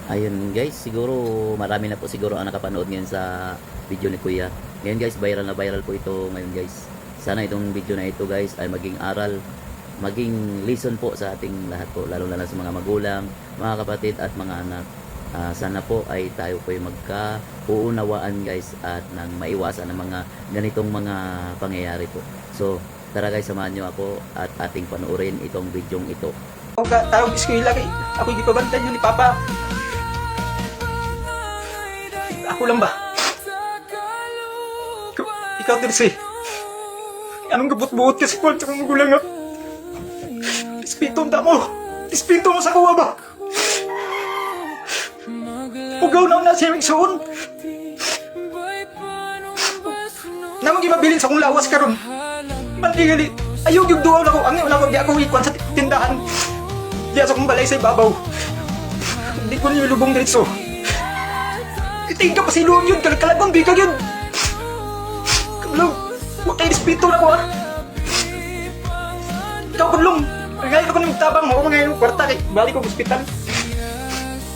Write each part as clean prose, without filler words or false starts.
Ayun guys, siguro marami na po siguro ang nakapanood ngayon sa video ni Kuya. Ngayon guys, viral na viral po ito ngayon guys. Sana itong video na ito guys ay maging aral, maging lesson po sa ating lahat po, lalo na sa mga magulang, mga kapatid at mga anak. Sana po ay tayo po ay magka-uunawaan guys at nang maiwasan ng mga ganitong mga pangyayari po. So, tara guys, samahan nyo ako at ating panoorin itong videong ito. Ako ka tawag eskwela kay ako gipabantay niyo ni Papa. Ako lang ba? Ikaw Terse. Anong gabut-buot kasi kung sa mga gulang nga? Espiritu mo! Espiritu mo sa kuwa ba? Ugaw na siya yung suon. Namang gimabilin sa kong lawas karon. Mandigali. Ayaw yung duwaw na ko. Ang wala ko di ako ikwan sa tindahan. Di sa kong balay sa ibabaw. Hindi ko niyo lubong diretso. Iting ka pa si Luon yun. Kalagong bigag yun. Kablong. Huwag kayo espiritu na ko ha. Ikaw kablong. Ngayon ako nang tabang mo. Ngayon yung kwarta kay balik ko hospital.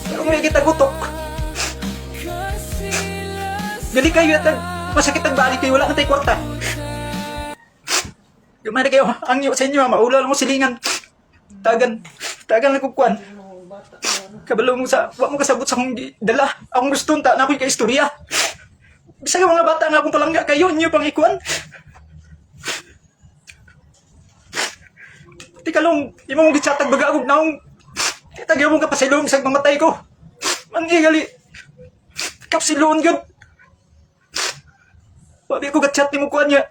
Pero ngayon kita gutok. Gali kayo at masakit ang balik kayo. Wala na tayo kwarta. Gumana kayo. Ang iyo sa inyo ha. Maula lang mo silingan. Tagan na kukuan. Kabalo mo sa, wak mo kasabot sa akong dala. Akong gusto na ako'y kaistorya. Bisa ka mga bata nga akong palangga kayo, inyo pang ikuan. Tika lang, yung mong gitsatag baga akong naong tagyaw mong kapasilong sa mamatay ko. Mangigali. Kapsiloon yun. Wabi ko gatsyat ni mo kuan niya.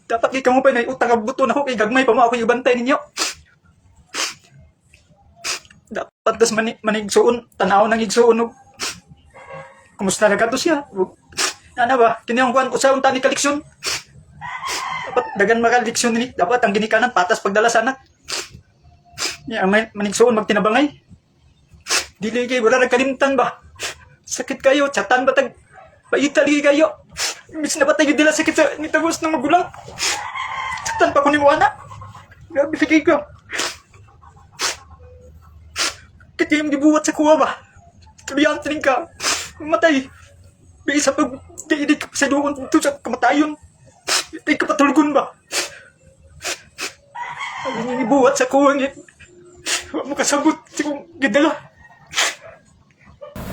Dapat ikaw mo pa na utang abuto na ako kay gagmay pa mo ako yung bantay ninyo. Dapat tas manigsuon, tanaw nang igsuon og kumusta na kadto siya? Ano ba? Kini ang kuan usa unta ni kaleksyon. Dapat dagan makaleksyon ni. Dapat ang ginikanan patas pagdala sa anak. Ya manigsuon magtinabangay. Dili kay wala nagkalimtan ba? Sakit kayo, chatan ba tag paitali kayo. Imbis na batay dila sakit sa nitagos ng magulang. Chatan pa ko ni mo anak. Grabe sige ko. Kaya yung gibuhat sa kuha ba? Kabihan tining ka. Matay. May isa pag diidig ka sa doon ito sa kamatayon. Itay ka patulgon ba? Ang yung gibuhat sa kuha niya. Huwag mo kasabot. Sigong gidala.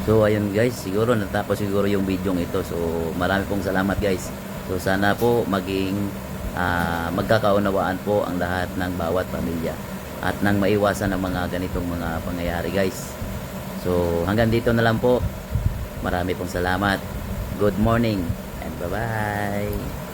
So ayun guys, siguro natapos siguro yung video ito. So marami pong salamat guys. So sana po maging magkakaunawaan po ang lahat ng bawat pamilya at nang maiwasan ang mga ganitong mga pangyayari guys. So hanggang dito na lang po. Marami pong salamat. Good morning and bye bye.